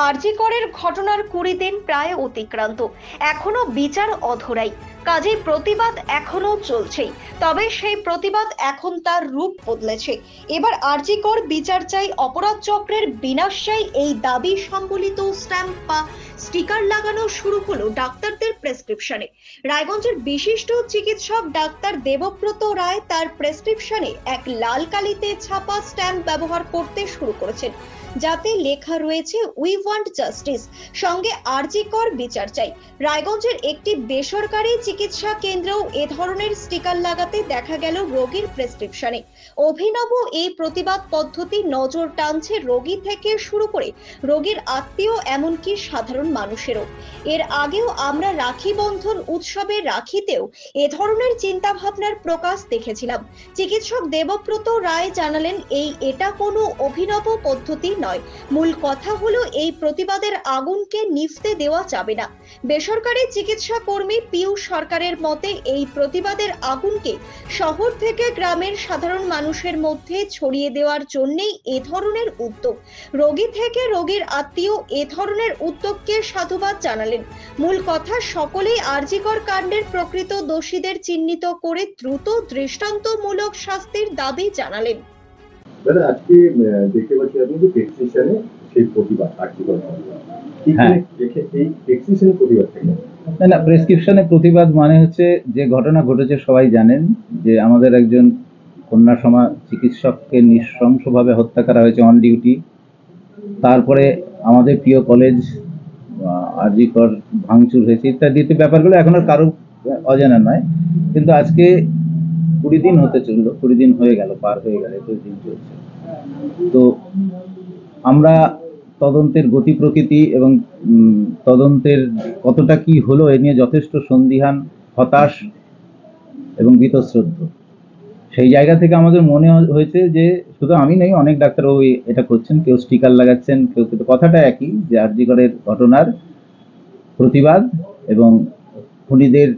আরজি করের ঘটনার 20 দিন প্রায় অতিক্রান্ত, এখনো বিচার অধরাই। কাজেই প্রতিবাদ এখনো চলছেই, তবে সেই প্রতিবাদ এখন তার রূপ বদলেছে। এবার আরজি কর বিচার চাই, অপরাধ চক্রের বিনাশ চাই, এই দাবি সম্বলিত স্ট্যাম্প বা স্টিকার লাগানো শুরু হলো ডাক্তারদের প্রেসক্রিপশনে। রায়গঞ্জের বিশিষ্ট চিকিৎসক ডাক্তার দেবব্রত রায় তার প্রেসক্রিপশনে এক লাল কালিতে ছাপা স্ট্যাম্প ব্যবহার করতে শুরু করেছেন, যাতে লেখা রয়েছে উই ওয়ান্ট জাস্টিস, সঙ্গে আরজি কর বিচার চাই। রায়গঞ্জের একটি বেসরকারি চিকিৎসা কেন্দ্রেও এ ধরনের স্টিকার লাগাতে দেখা গেল রোগীর প্রেসক্রিপশনে। অভিনব এই প্রতিবাদ পদ্ধতি নজর টানছে রোগী থেকে শুরু করে রোগীর আত্মীয়, এমনকি সাধারণ মানুষেরও। এর আগেও আমরা রাখি বন্ধন উৎসবে রাখিতেও এ ধরনের চিন্তা ভাবনার প্রকাশ দেখেছিলাম। চিকিৎসক দেবব্রত রায় জানালেন, এটা কোনো অভিনব পদ্ধতি নয়। মূল কথা হলো এই প্রতিবাদের আগুনকে নিভতে দেওয়া যাবে না। বেসরকারি চিকিৎসা কর্মী পীযূষ সরকারের মতে এই প্রতিবাদের আগুনকে শহর থেকে গ্রামের সাধারণ মানুষের মধ্যে ছড়িয়ে দেওয়ার জন্যই এ ধরনের উদ্যোগ। রোগী থেকে রোগীর আত্মীয় এ ধরনের উদ্যোগকে সাধুবাদ জানালেন। মূল কথা, সকলেই আরজি কর কাণ্ডের প্রকৃত দোষীদের চিহ্নিত করে দ্রুত দৃষ্টান্তমূলক শাস্তির দাবি জানালেন। দাদা, আজকে দেখতে পাচ্ছি আপনি যে প্রেসক্রিপশনে সেই প্রতিবাদ আরজি কর এই প্রেসক্রিপশনের প্রতিবাদ থেকে না, প্রেসক্রিপশনে প্রতিবাদ মানে হচ্ছে যে ঘটনা ঘটেছে সবাই জানেন যে আমাদের একজন কন্যা সমাজ চিকিৎসককে নৃশংসভাবে হত্যা করা হয়েছে অন ডিউটি। তারপরে আমাদের প্রিয় কলেজ আরজি কর ভাঙচুর হয়েছে ইত্যাদি ব্যাপারগুলো এখন আর কারো অজানা নয়। কিন্তু আজকে 20 দিন হতে চললো, 20 দিন হয়ে গেল, পার হয়ে গেল, 21 দিন চলছে। তো আমরা তদন্তের গতি প্রকৃতি এবং তদন্তের কতটা কি হলো এ নিয়ে যথেষ্ট সন্দিহান, হতাশ এবং বীতশ্রদ্ধ। সেই জায়গা থেকে আমাদের মনে হয়েছে যে শুধু আমি নই, অনেক ডাক্তারও এটা করছেন, কেউ স্টিকার লাগাচ্ছেন, কেউ, কিন্তু কথাটা একই যে আরজি করের ঘটনার প্রতিবাদ এবং খুনিদের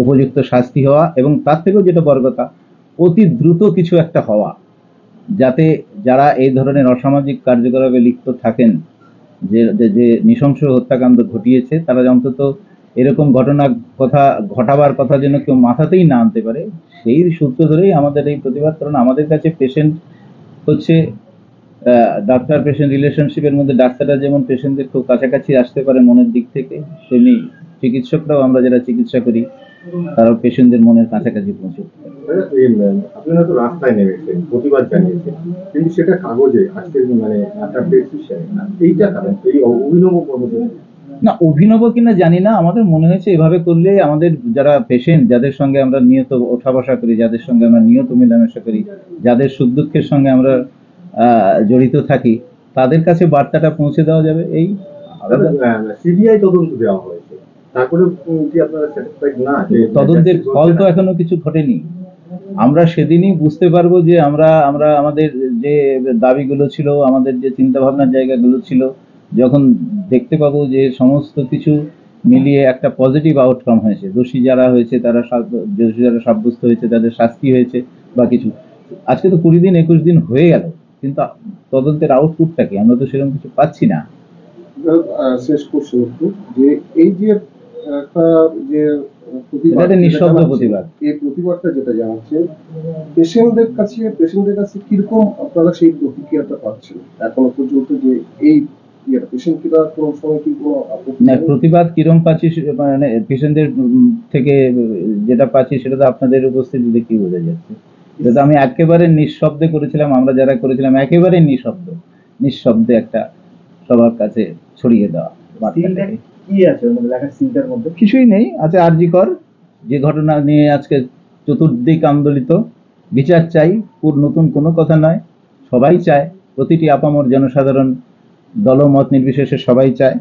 উপযুক্ত শাস্তি হওয়া, এবং তার থেকেও যেটা বড় কথা, অতি দ্রুত কিছু একটা হওয়া, যাতে যারা এই ধরনের অসামাজিক কার্যকলাপে লিপ্ত থাকেন, যে নৃশংস হত্যাকাণ্ড ঘটিয়েছে, তারা অন্তত এরকম ঘটাবার কথা যেন কেউ মাথাতেই না আনতে পারে, সেই সূত্র ধরেই আমাদের এই প্রতিবাদ। কারণ আমাদের কাছে পেশেন্ট হচ্ছে ডাক্তার পেশেন্ট রিলেশনশিপের মধ্যে ডাক্তাররা যেমন পেশেন্টদের খুব কাছাকাছি আসতে পারে মনের দিক থেকে, তেমনি চিকিৎসকরাও, আমরা যারা চিকিৎসা করি, তারাও পেশেন্টদের মনের কাছাকাছি পৌঁছতে পারে। আপনারা তো রাস্তায় নেমেছেন, প্রতিবাদ জানিয়েছেন, কিন্তু সেটা কাগজে আজকে মানে একটা প্রেসক্রিপশন, এইটা কারণ এই অভিনব কর্মসূচি না, অভিনব কিনা জানি না, আমাদের মনে হয়েছে এভাবে করলে আমাদের যারা পেশেন্ট, যাদের সঙ্গে আমরা নিয়ত ওঠা বসা করি, যাদের সঙ্গে আমরা নিয়ত মেলামেশা করি, যাদের সুখ দুঃখের সঙ্গে আমরা জড়িত থাকি, তাদের কাছে বার্তাটা পৌঁছে দেওয়া যাবে। এই সিবিআই তদন্ত দেওয়া হয়েছে, তারপরে কি আপনারা স্যাটিসফাইড না? তদন্তের ফল তো এখনো কিছু ঘটেনি। আমরা সেদিনই বুঝতে পারবো যে আমরা আমাদের যে দাবিগুলো ছিল, আমাদের যে চিন্তা ভাবনার জায়গাগুলো ছিল, যখন দেখতে পাবো যে সমস্ত কিছু মিলিয়ে একটা পজিটিভ আউটকাম হয়েছে, দোষী যারা হয়েছে তারা সাব্যস্ত হয়েছে, তাদের শাস্তি হয়েছে বা কিছু। আজকে তো 20 দিন 21 দিন হয়ে গেল, কিন্তু তদন্তের আউটপুটটা কি? আমরা তো সেরকম কিছু পাচ্ছি না। শেষ কোশ্চেন যে এই যে একটা যে নিঃশব্দ প্রতিবাদ, এই প্রতিবাদটা যেটা জানাচ্ছে পেশেন্টদের কাছে কিরকম আপনারা সেই প্রতিক্রিয়াটা পাচ্ছেন এখনো পর্যন্ত, যে এই পেশেন্টরা কোনো সময় কি কোনো প্রতিবাদ কিরকম পাচ্ছি, মানে পেশেন্টদের থেকে যেটা পাচ্ছি সেটা তো আপনাদের উপস্থিতিতে কি বোঝা যাচ্ছে। যেটা আমি একেবারে নিঃশব্দে করেছিলাম, আমরা যারা করেছিলাম একেবারে নিঃশব্দে একটা সবার কাছে ছড়িয়ে দেওয়া। কি আছে লেখা সিনটার মধ্যে? কিছুই নেই, আছে আরজি কর যে ঘটনা নিয়ে আজকে চতুর্দিক আন্দোলিত, বিচার চাই, নতুন কোনো কথা নয়, সবাই চায়, প্রতিটি আপামর জনসাধারণ দলমত নির্বিশেষে সবাই চায়,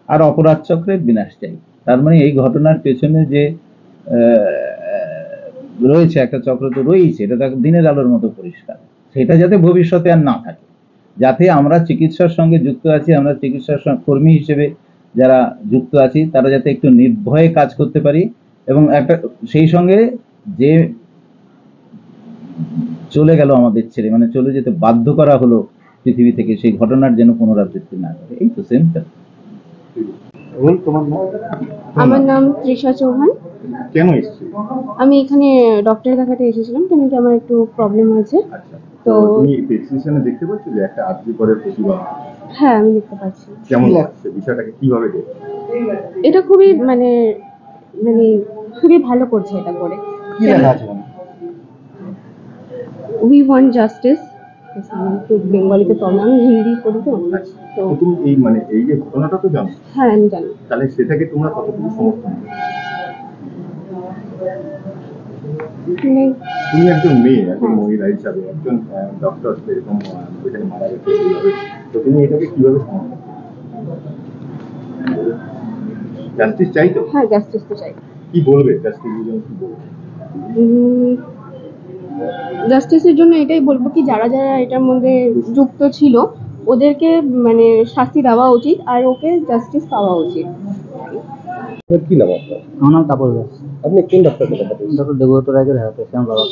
আর অপরাধ চক্রের বিনাশ চাই। তার মানে এই ঘটনার পেছনে যে রয়েছে একটা চক্র তো রয়েছে, এটা দিনের আলোর মতো পরিষ্কার। সেটা যাতে ভবিষ্যতে আর না থাকে, যাতে আমরা চিকিৎসার সঙ্গে যুক্ত আছি, আমরা চিকিৎসার কর্মী হিসেবে যারা যুক্ত আছি, তারা যাতে একটু নির্ভয়ে কাজ করতে পারি, এবং একটা সেই সঙ্গে যে চলে গেল আমাদের ছেড়ে, মানে চলে যেতে বাধ্য করা হলো পৃথিবী থেকে, সেই ঘটনার যেন পুনরাবৃত্তি না করে। এই তো সেমটা। রোল তোমার নাম? আমার নাম তৃষা চৌহান। কেন এসেছি? আমি এখানে ডক্টর দেখাতে এসেছিলাম, কেন কি আমার একটু প্রবলেম হয়েছে। আচ্ছা, তো তুমি প্রেসক্রিপশনে দেখতে পাচ্ছ যে একটা আর্যিকরের প্রতিভা? হ্যাঁ, আমি দেখতে পাচ্ছি। কেমন লাগছে বিষয়টাকে, কিভাবে দেখছো? এটা খুবই মানে মানে খুবই ভালো করছে এটা করে। কি লেখা আছে? We want justice. একটু বেঙ্গলিতে প্রবলেম, আমি হিন্দি করি তো। তো তুমি এই মানে এই যে ঘটনাটা তো জানো? হ্যাঁ, আমি জানি। তাহলে সেটাকে তোমরা কতটুকু সমর্থন করো? মানে তুমি একজন মেয়ে, একজন মহিলা হিসাবে, একজন ডক্টর এরকম এখানে মারা গেছে, তো তুমি এটাকে কিভাবে সমর্থন করো? জাস্টিস চাই তো? হ্যাঁ, জাস্টিস তো চাই। কি বলবে জাস্টিসের জন্য, কি বলবে? জাস্টিসের জন্য এটাই বলবো কি যারা যারা এটার মধ্যে যুক্ত ছিল ওদেরকে মানে শাস্তি দেওয়া উচিত, আর ওকে জাস্টিস পাওয়া উচিত। কি নাম আপনার? আমার নাম তাপস দাস। আপনি কোন ডাক্তার দেখাতে? ডক্টর দেবব্রত রায়ের পেশেন্ট বাবা।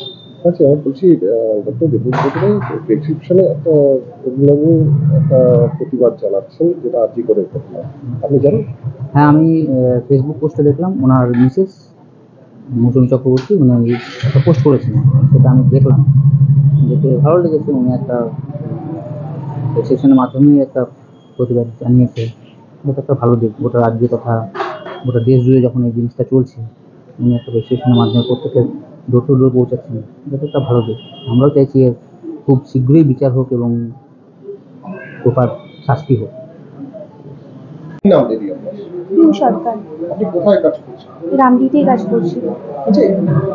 আচ্ছা, বলছি ডক্টর দেবব্রত রায় প্রেসক্রিপশনে একটা অভিনব একটা প্রতিবাদ জানাচ্ছেন, যেটা আর্জি করে ঘটনা, আপনি জানেন? হ্যাঁ, আমি ফেসবুক পোস্টে দেখলাম ওনার মিসেস মৌসুমী চক্রবর্তী উনি একটা পোস্ট করেছিলেন, সেটা আমি দেখলাম, দেখে ভালো লেগেছে। উনি একটা সেকশনের মাধ্যমে একটা প্রতিবাদ জানিয়েছে, এটা একটা ভালো দিক। গোটা রাজ্যের কথা, গোটা দেশ জুড়ে যখন এই জিনিসটা চলছে, উনি একটা সেকশনের মাধ্যমে প্রত্যেকের ডোর টু ডোর পৌঁছাচ্ছেন, এটা একটা ভালো দিক। আমরাও চাইছি এর খুব শীঘ্রই বিচার হোক এবং প্রপার শাস্তি হোক। কি নাম দিদি আপনার? সরকার। আপনি কোথায় কাজ করছেন? রামডিতেই কাজ করছি। আচ্ছা,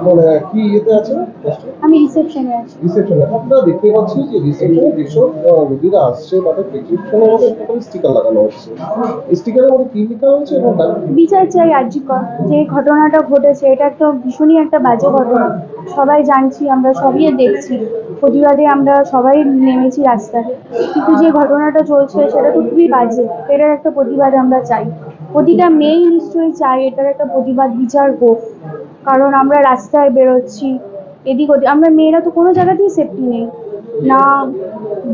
মানে কি ইয়েতে আছেন? আমি রিসেপশনে আছি। রিসেপশনে আপনারা দেখতে পাচ্ছি যে রিসেপশনে যেসব রোগীরা আসছে তাদের প্রেসক্রিপশনের মধ্যে একটা করে স্টিকার লাগানো হচ্ছে। স্টিকারের মধ্যে কি লেখা হচ্ছে এবং বিচার চাই আর্যিকর। যে ঘটনাটা ঘটেছে এটা একটা ভীষণই একটা বাজে ঘটনা, সবাই জানছি, আমরা সবই দেখছি, প্রতিবাদে আমরা সবাই নেমেছি রাস্তায়, কিন্তু যে ঘটনাটা চলছে সেটা তো খুবই বাজে। এটার একটা প্রতিবাদ আমরা চাই, প্রতিটা মেয়েই নিশ্চয়ই চাই এটার একটা প্রতিবাদ, বিচার হোক। কারণ আমরা রাস্তায় বেরোচ্ছি এদিক ওদিক, আমরা মেয়েরা তো কোনো জায়গাতেই সেফটি নেই, না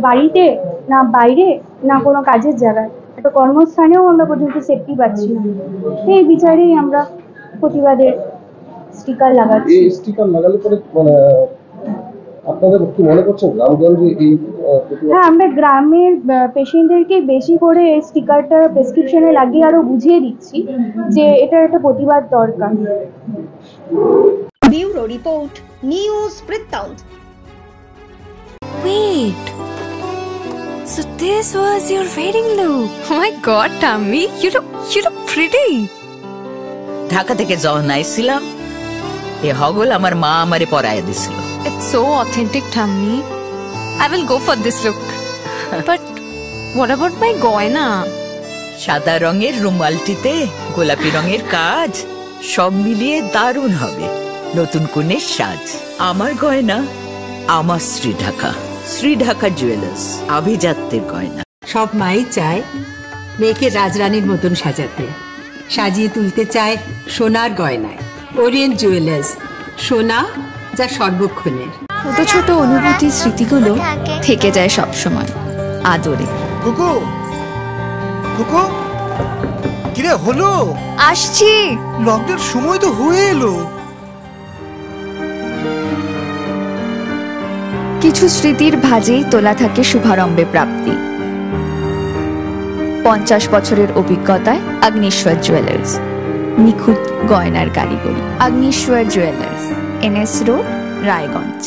বাড়িতে, না বাইরে, না কোনো কাজের জায়গায়, একটা কর্মস্থানেও আমরা পর্যন্ত সেফটি পাচ্ছি না। এই বিচারেই আমরা প্রতিবাদের স্টিকার লাগাচ্ছি। এই স্টিকার লাগালে পরে মানে আপনাদের কি মনে করছেন গ্রামগঞ্জে এই হ্যাঁ, আমরা গ্রামের পেশেন্টদেরকে বেশি করে এই স্টিকারটা প্রেসক্রিপশনে লাগিয়ে আরো বুঝিয়ে দিচ্ছি যে এটার একটা প্রতিবাদ দরকার। ব্যুরো রিপোর্ট, নিউজ বৃত্তান্ত। Wait. So this was your wedding look. Oh my god, Tammy, you look pretty. Dhaka থেকে যখন আইছিলাম এ হগল আমার মা আমারে পরায় দিছিল। It's so authentic, Tammy. I will go for this look. But what about my goina? সাদা রঙের রুমালটিতে গোলাপি রঙের কাজ, সব মিলিয়ে দারুণ হবে নতুন কনের সাজ। আমার গয়না আমার শ্রী ঢাকা জুয়েলার্স, আভিজাত্যের গয়না। সব মাই চায় মেয়েকে রাজরানীর মতন সাজাতে, সাজিয়ে তুলতে চায় সোনার গয়নায়। ওরিয়েন্ট জুয়েলার্স, সোনা যা সর্বক্ষণের। ছোট ছোট অনুভূতি, স্মৃতিগুলো থেকে যায় সব সময় আদরে। কুকু কুকু, কিরে হলো? আসছি, লকডাউন সময় তো হয়ে এলো। কিছু স্মৃতির ভাজেই তোলা থাকে শুভারম্ভে প্রাপ্তি। 50 বছরের অভিজ্ঞতায় আগ্নেশ্বর জুয়েলার্স, নিখুঁত গয়নার কারিগরি। Agneshwar jewellers, NS road, Raiganj.